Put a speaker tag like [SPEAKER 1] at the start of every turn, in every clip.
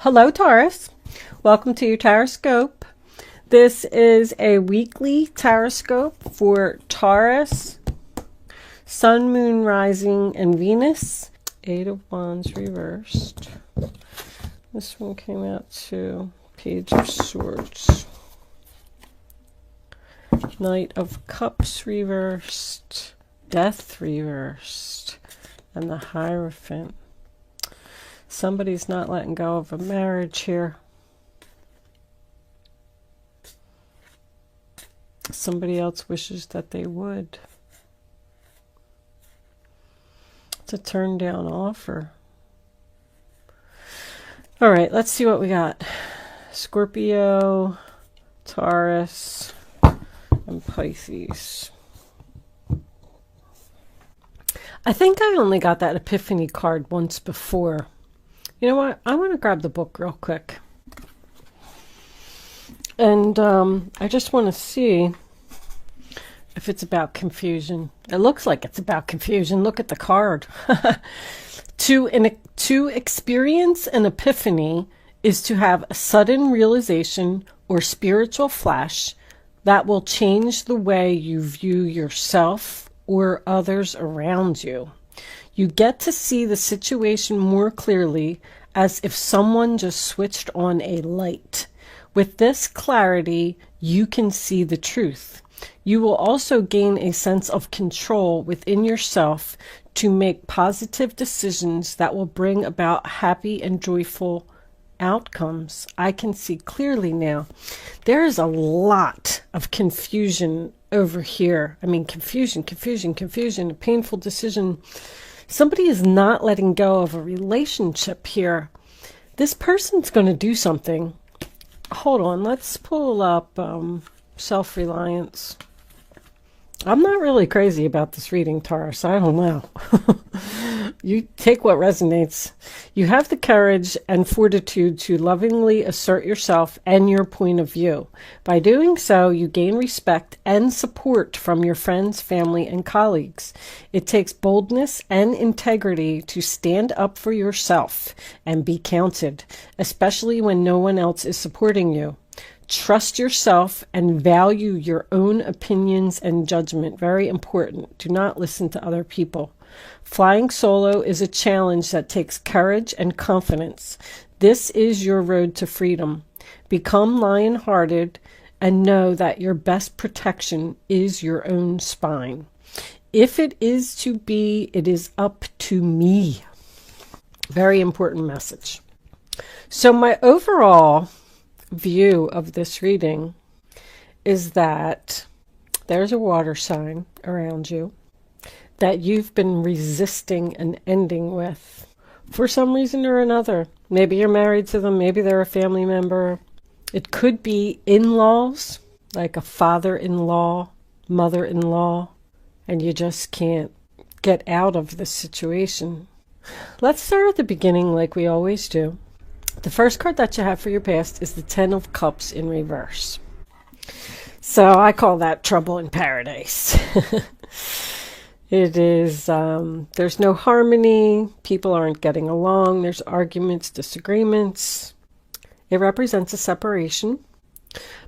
[SPEAKER 1] Hello Taurus, welcome to your Tauroscope. This is a weekly Tauroscope for Taurus, Sun, Moon, Rising, and Venus. Eight of Wands reversed. This one came out to Page of Swords. Knight of Cups reversed. Death reversed. And the Hierophant. Somebody's not letting go of a marriage here. Somebody else wishes that they would. It's a turn down offer. All right, let's see what we got. Scorpio, Taurus, and Pisces. I think I only got that Epiphany card once before. You know what? I want to grab the book real quick. And I just want to see if it's about confusion. It looks like it's about confusion. Look at the card. To experience an epiphany is to have a sudden realization or spiritual flash that will change the way you view yourself or others around you. You get to see the situation more clearly, as if someone just switched on a light. With this clarity, you can see the truth. You will also gain a sense of control within yourself to make positive decisions that will bring about happy and joyful outcomes. I can see clearly now. There is a lot of confusion over here. I mean, confusion, a painful decision. Somebody is not letting go of a relationship here. This person's going to do something. Hold on, let's pull up self-reliance. I'm not really crazy about this reading, Taurus. I don't know. You take what resonates. You have the courage and fortitude to lovingly assert yourself and your point of view. By doing so, you gain respect and support from your friends, family, and colleagues. It takes boldness and integrity to stand up for yourself and be counted, especially when no one else is supporting you. Trust yourself and value your own opinions and judgment. Very important. Do not listen to other people. Flying solo is a challenge that takes courage and confidence. This is your road to freedom. Become lion-hearted and know that your best protection is your own spine. If it is to be, it is up to me. Very important message. So my overall view of this reading is that there's a water sign around you that you've been resisting an ending with for some reason or another. Maybe you're married to them, maybe they're a family member. It could be in-laws, like a father-in-law, mother-in-law, and you just can't get out of this situation. Let's start at the beginning like we always do. The first card that you have for your past is the Ten of Cups in reverse. So I call that trouble in paradise. It is, there's no harmony. People aren't getting along. There's arguments, disagreements. It represents a separation.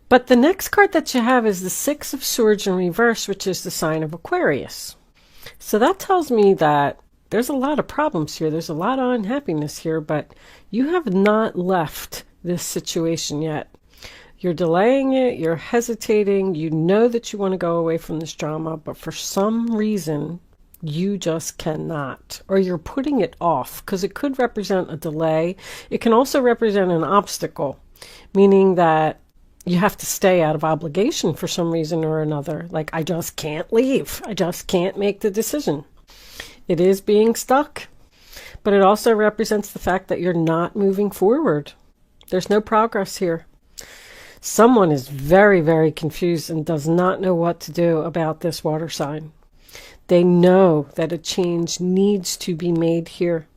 [SPEAKER 1] But the next card that you have is the Six of Swords in reverse, which is the sign of Aquarius. So that tells me that there's a lot of problems here. There's a lot of unhappiness here, but you have not left this situation yet. You're delaying it. You're hesitating. You know that you want to go away from this drama, but for some reason, you just cannot. Or you're putting it off, because it could represent a delay. It can also represent an obstacle, meaning that you have to stay out of obligation for some reason or another. Like, I just can't leave. I just can't make the decision. It is being stuck, but it also represents the fact that you're not moving forward. There's no progress here. Someone is very, very confused and does not know what to do about this water sign. They know that a change needs to be made here.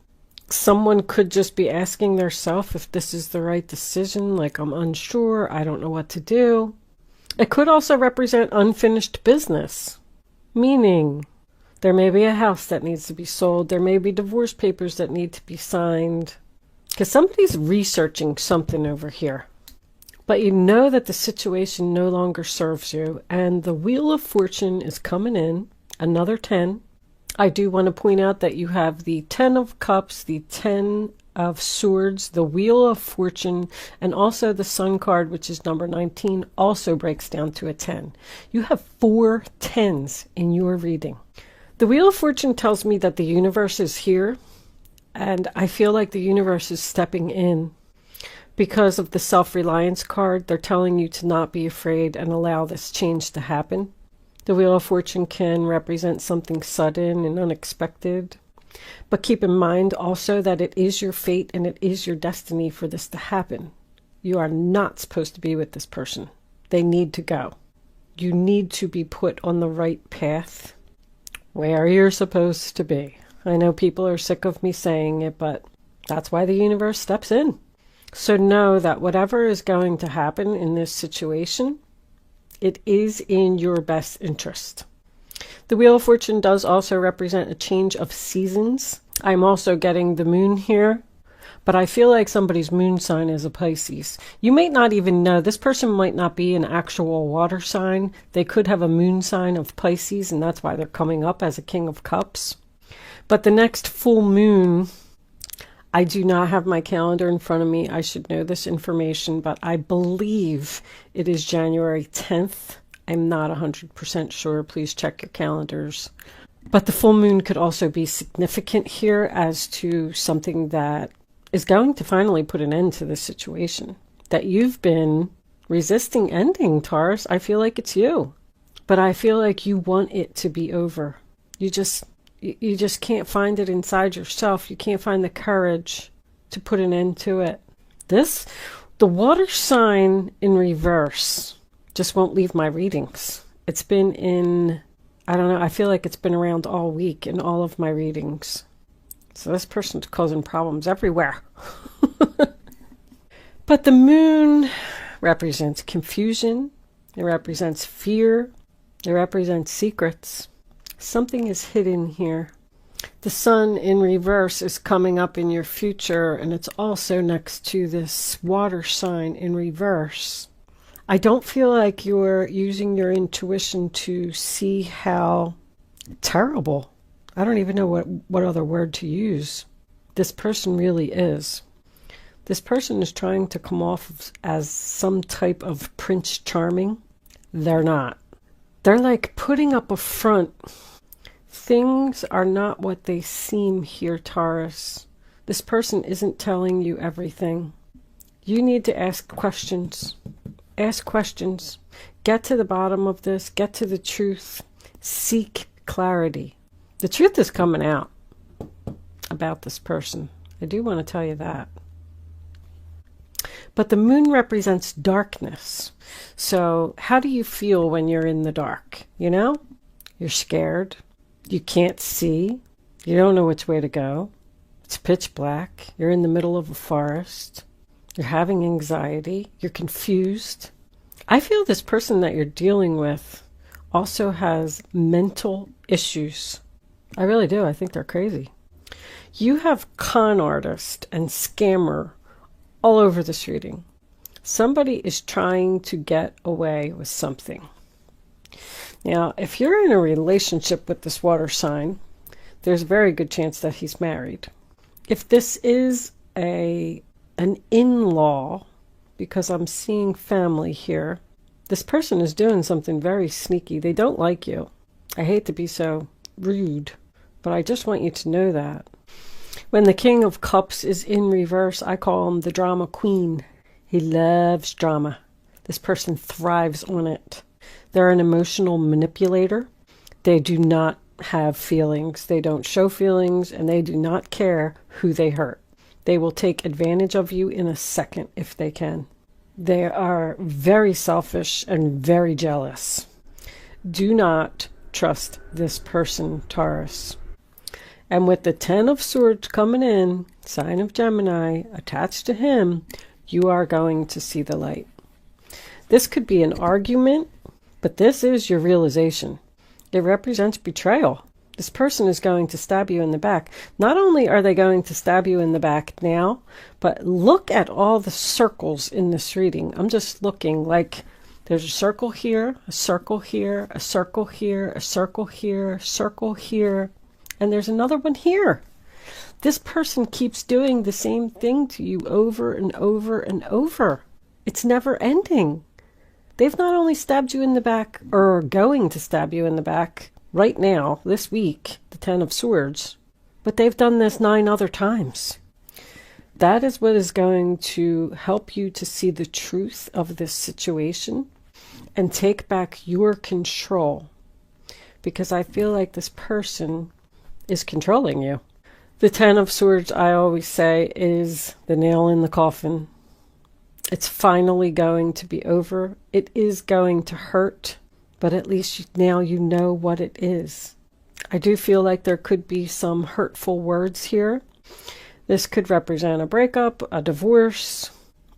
[SPEAKER 1] Someone could just be asking themselves if this is the right decision, like, I'm unsure, I don't know what to do. It could also represent unfinished business, meaning there may be a house that needs to be sold. There may be divorce papers that need to be signed. because somebody's researching something over here. But you know that the situation no longer serves you, and the Wheel of Fortune is coming in, another 10. I do want to point out that you have the 10 of Cups, the 10 of Swords, the Wheel of Fortune, and also the Sun card, which is number 19, also breaks down to a 10. You have 4 10s in your reading. The Wheel of Fortune tells me that the universe is here, and I feel like the universe is stepping in. Because of the self-reliance card, they're telling you to not be afraid and allow this change to happen. The Wheel of Fortune can represent something sudden and unexpected. But keep in mind also that it is your fate and it is your destiny for this to happen. You are not supposed to be with this person. They need to go. You need to be put on the right path where you're supposed to be. I know people are sick of me saying it, but that's why the universe steps in. So know that whatever is going to happen in this situation, it is in your best interest. The Wheel of Fortune does also represent a change of seasons. I'm also getting the moon here, but I feel like somebody's moon sign is a Pisces. You may not even know. This person might not be an actual water sign. They could have a moon sign of Pisces, and that's why they're coming up as a King of Cups. But the next full moon, I do not have my calendar in front of me. I should know this information, but I believe it is January 10th. I'm not 100% sure. Please check your calendars. But the full moon could also be significant here as to something that is going to finally put an end to this situation that you've been resisting ending, Taurus. I feel like it's you, but I feel like you want it to be over. You just can't find it inside yourself. You can't find the courage to put an end to it. The water sign in reverse just won't leave my readings. It's been in, I don't know, I feel like it's been around all week in all of my readings. So this person's causing problems everywhere. But the moon represents confusion. It represents fear. It represents secrets. Something is hidden here. The sun in reverse is coming up in your future, and it's also next to this water sign in reverse. I don't feel like you're using your intuition to see how terrible, I don't even know what other word to use, this person really is. This person is trying to come off as some type of Prince Charming. They're not. They're like putting up a front. Things are not what they seem here, Taurus. This person isn't telling you everything. You need to ask questions. Ask questions. Get to the bottom of this. Get to the truth. Seek clarity. The truth is coming out about this person. I do want to tell you that. But the moon represents darkness. So how do you feel when you're in the dark? You know, you're scared. You can't see. You don't know which way to go. It's pitch black. You're in the middle of a forest. You're having anxiety. You're confused. I feel this person that you're dealing with also has mental issues. I really do. I think they're crazy. You have con artist and scammer all over this reading. Somebody is trying to get away with something. Now, if you're in a relationship with this water sign, there's a very good chance that he's married. If this is an in-law, because I'm seeing family here, this person is doing something very sneaky. They don't like you. I hate to be so rude, but I just want you to know that. When the King of Cups is in reverse, I call him the drama queen. He loves drama. This person thrives on it. They're an emotional manipulator. They do not have feelings. They don't show feelings, and they do not care who they hurt. They will take advantage of you in a second if they can. They are very selfish and very jealous. Do not trust this person, Taurus. And with the 10 of Swords coming in, sign of Gemini, attached to him, you are going to see the light. This could be an argument, but this is your realization. It represents betrayal. This person is going to stab you in the back. Not only are they going to stab you in the back now, but look at all the circles in this reading. I'm just looking like there's a circle here, a circle here, a circle here, a circle here, a circle here, and there's another one here. This person keeps doing the same thing to you over and over and over. It's never ending. They've not only stabbed you in the back, or are going to stab you in the back right now, this week, the 10 of Swords, but they've done this 9 other times. That is what is going to help you to see the truth of this situation and take back your control, because I feel like this person is controlling you. The 10 of Swords, I always say, is the nail in the coffin. It's finally going to be over. It is going to hurt, but at least now you know what it is. I do feel like there could be some hurtful words here. This could represent a breakup, a divorce,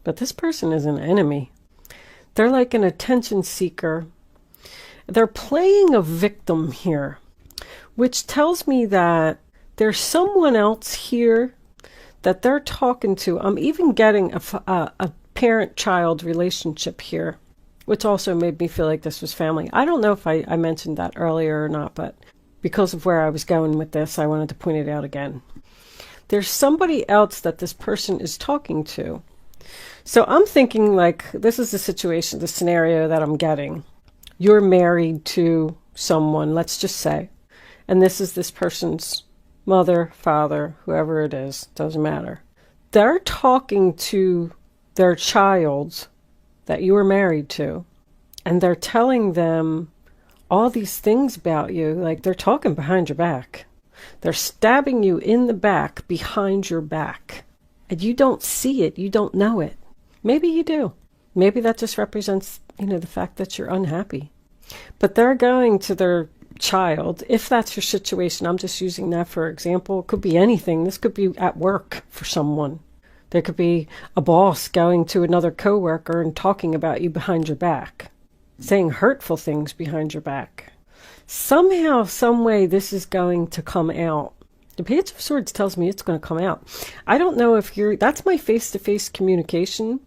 [SPEAKER 1] but this person is an enemy. They're like an attention seeker. They're playing a victim here, which tells me that there's someone else here that they're talking to. I'm even getting a parent-child relationship here, which also made me feel like this was family. I don't know if I mentioned that earlier or not, but because of where I was going with this, I wanted to point it out again. There's somebody else that this person is talking to. So I'm thinking like this is the situation, the scenario that I'm getting. You're married to someone, let's just say, and this is this person's mother, father, whoever it is, doesn't matter. They're talking to their child that you were married to, and they're telling them all these things about you, like they're talking behind your back. They're stabbing you in the back, behind your back, and you don't see it, you don't know it. Maybe you do. Maybe that just represents, the fact that you're unhappy. But they're going to their child, if that's your situation. I'm just using that for example. It could be anything. This could be at work for someone. There could be a boss going to another coworker and talking about you behind your back, saying hurtful things behind your back. Somehow, some way, this is going to come out. The Page of Swords tells me it's going to come out. I don't know if that's my face-to-face communication.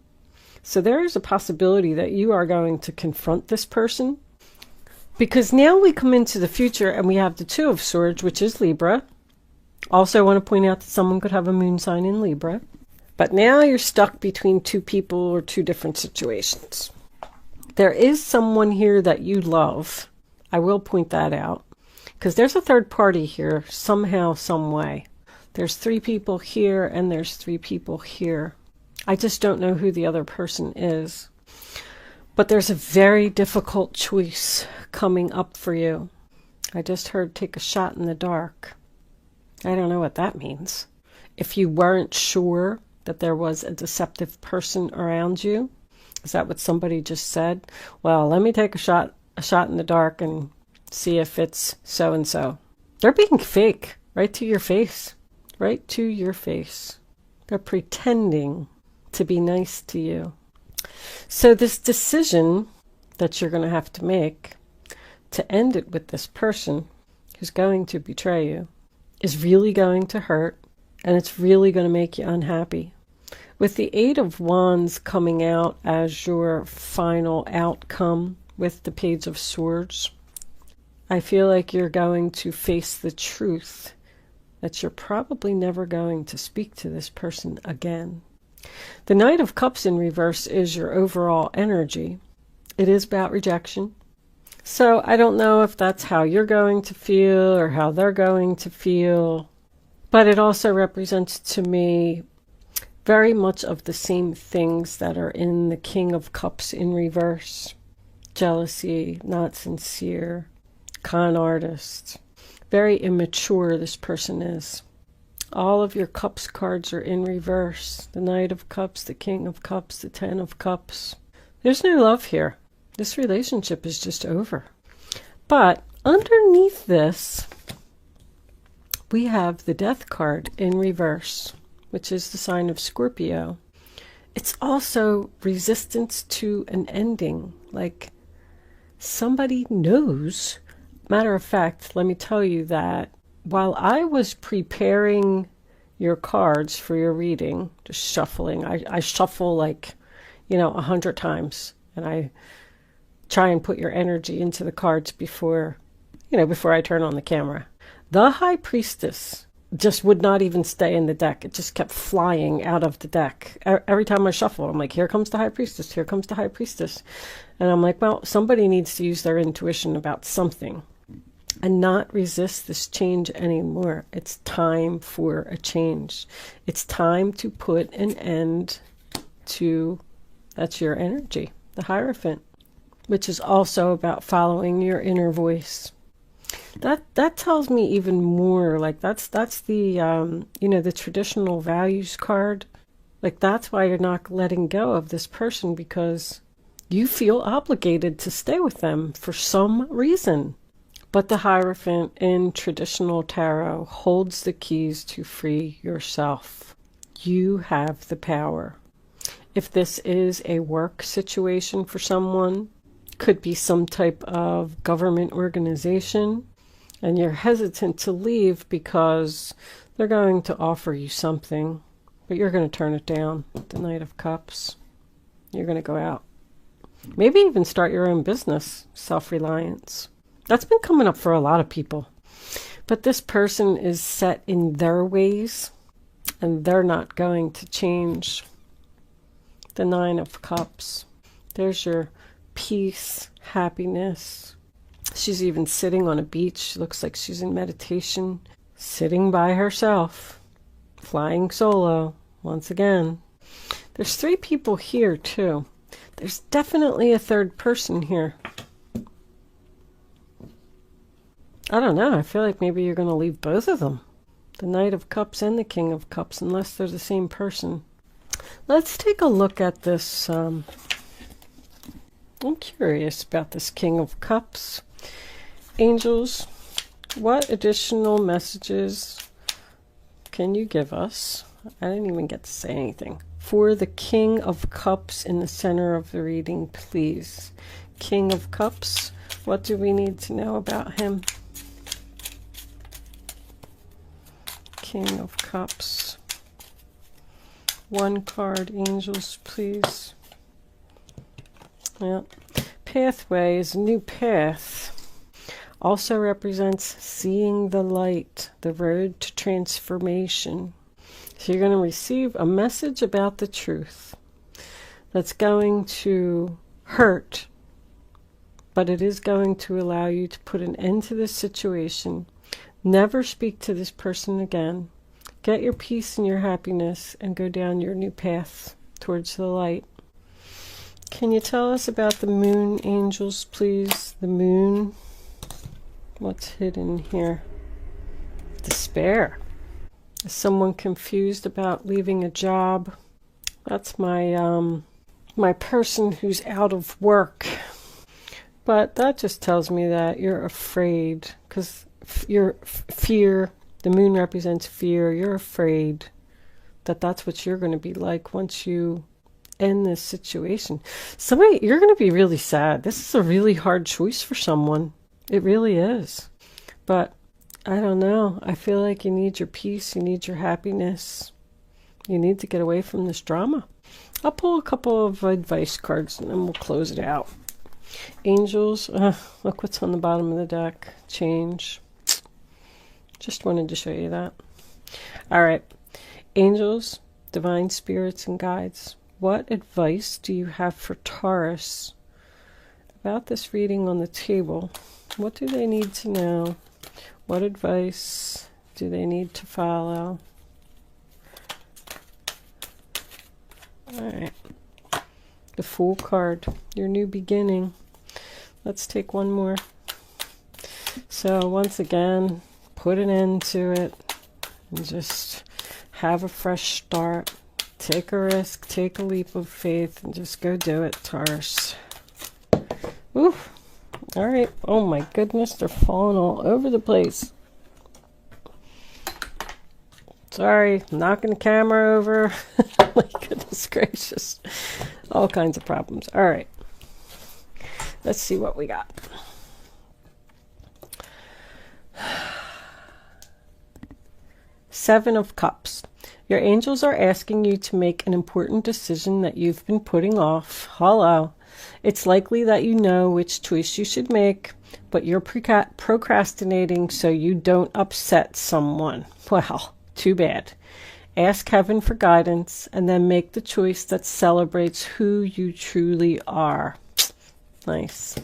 [SPEAKER 1] So there is a possibility that you are going to confront this person. Because now we come into the future and we have the 2 of Swords, which is Libra. Also, I want to point out that someone could have a moon sign in Libra. But now you're stuck between 2 people or 2 different situations. There is someone here that you love. I will point that out. Because there's a third party here, somehow, some way. There's 3 people here and there's 3 people here. I just don't know who the other person is. But there's a very difficult choice coming up for you. I just heard take a shot in the dark. I don't know what that means. If you weren't sure that there was a deceptive person around you, is that what somebody just said? Well, let me take a shot in the dark and see if it's so-and-so. They're being fake, right to your face. Right to your face. They're pretending to be nice to you. So this decision that you're going to have to make to end it with this person who's going to betray you is really going to hurt, and it's really going to make you unhappy. With the 8 of Wands coming out as your final outcome with the Page of Swords, I feel like you're going to face the truth that you're probably never going to speak to this person again. The Knight of Cups in reverse is your overall energy. It is about rejection. So I don't know if that's how you're going to feel or how they're going to feel. But it also represents to me very much of the same things that are in the King of Cups in reverse. Jealousy, not sincere, con artist. Very immature this person is. All of your Cups cards are in reverse. The Knight of Cups, the King of Cups, the 10 of Cups. There's no love here. This relationship is just over. But underneath this, we have the Death card in reverse, which is the sign of Scorpio. It's also resistance to an ending. Like somebody knows, Matter of fact, let me tell you that while I was preparing your cards for your reading, just shuffling, I shuffle like, 100 times, and I try and put your energy into the cards before I turn on the camera. The High Priestess just would not even stay in the deck. It just kept flying out of the deck. Every time I shuffle, I'm like, here comes the High Priestess, here comes the High Priestess. And I'm like, well, somebody needs to use their intuition about something and not resist this change anymore. It's time for a change. It's time to put an end to, that's your energy, the Hierophant, which is also about following your inner voice. That tells me even more, like that's the the traditional values card. Like that's why you're not letting go of this person, because you feel obligated to stay with them for some reason. But the Hierophant in traditional tarot holds the keys to free yourself. You have the power. If this is a work situation for someone, could be some type of government organization, and you're hesitant to leave because they're going to offer you something, but you're going to turn it down. The Knight of Cups. You're going to go out. Maybe even start your own business. Self-reliance. That's been coming up for a lot of people. But this person is set in their ways, and they're not going to change. The Nine of Cups. There's your peace, happiness. She's even sitting on a beach. Looks like she's in meditation, sitting by herself, flying solo once again. There's 3 people here too. There's definitely a third person here. I don't know. I feel like maybe you're going to leave both of them. The Knight of Cups and the King of Cups, unless they're the same person. Let's take a look at this. I'm curious about this King of Cups. Angels, what additional messages can you give us? I didn't even get to say anything. For the King of Cups in the center of the reading, please. King of Cups, what do we need to know about him? King of Cups. 1 card, angels, please. Yeah. Pathway is a new path. Also represents seeing the light, the road to transformation. So you're going to receive a message about the truth that's going to hurt, but it is going to allow you to put an end to this situation. Never speak to this person again. Get your peace and your happiness and go down your new path towards the light. Can you tell us about the moon, angels, please? The moon. What's hidden here? Despair. Is someone confused about leaving a job? That's my my person who's out of work. But that just tells me that you're afraid, because fear, the moon represents fear. You're afraid that that's what you're going to be like once you end this situation. You're going to be really sad. This is a really hard choice for someone. It really is. But I don't know. I feel like you need your peace. You need your happiness. You need to get away from this drama. I'll pull a couple of advice cards and then we'll close it out. Angels. Look what's on the bottom of the deck. Change. Just wanted to show you that. All right. Angels, divine spirits and guides. What advice do you have for Taurus about this reading on the table? What do they need to know? What advice do they need to follow? All right. The Fool card, your new beginning. Let's take one more. So once again, put an end to it and just have a fresh start. Take a risk, take a leap of faith, and just go do it, Taurus. Ooh. All right. Oh my goodness, they're falling all over the place. Sorry, knocking the camera over. My goodness gracious. All kinds of problems. All right. Let's see what we got. Seven of Cups. Your angels are asking you to make an important decision that you've been putting off. Hello. It's likely that you know which choice you should make, but you're procrastinating so you don't upset someone. Well, too bad. Ask heaven for guidance and then make the choice that celebrates who you truly are. Nice.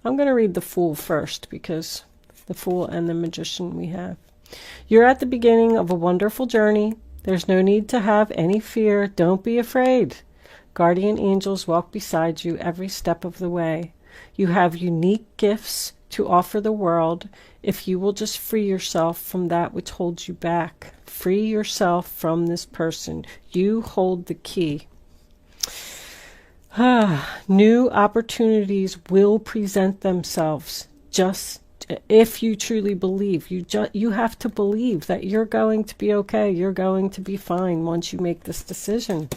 [SPEAKER 1] I'm going to read the Fool first because the Fool and the Magician we have. You're at the beginning of a wonderful journey. There's no need to have any fear. Don't be afraid. Guardian angels walk beside you every step of the way. You have unique gifts to offer the world if you will just free yourself from that which holds you back. Free yourself from this person. You hold the key. New opportunities will present themselves. Just if you truly believe, you have to believe that you're going to be okay. You're going to be fine once you make this decision.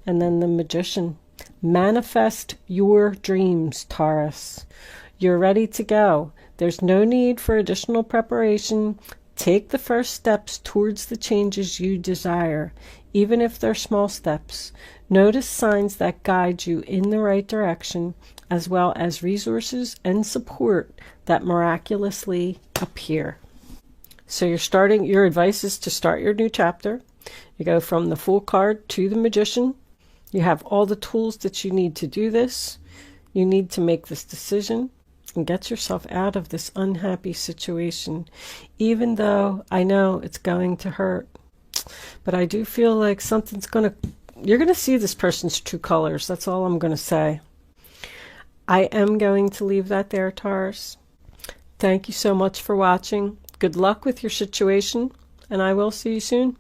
[SPEAKER 1] And then the Magician. Manifest your dreams, Taurus. You're ready to go. There's no need for additional preparation. Take the first steps towards the changes you desire, even if they're small steps. Notice signs that guide you in the right direction, as well as resources and support that miraculously appear. So your advice is to start your new chapter. You go from the Fool card to the Magician. You have all the tools that you need to do this. You need to make this decision and get yourself out of this unhappy situation, even though I know it's going to hurt. But I do feel like you're going to see this person's true colors. That's all I'm going to say. I am going to leave that there, Taurus. Thank you so much for watching. Good luck with your situation, and I will see you soon.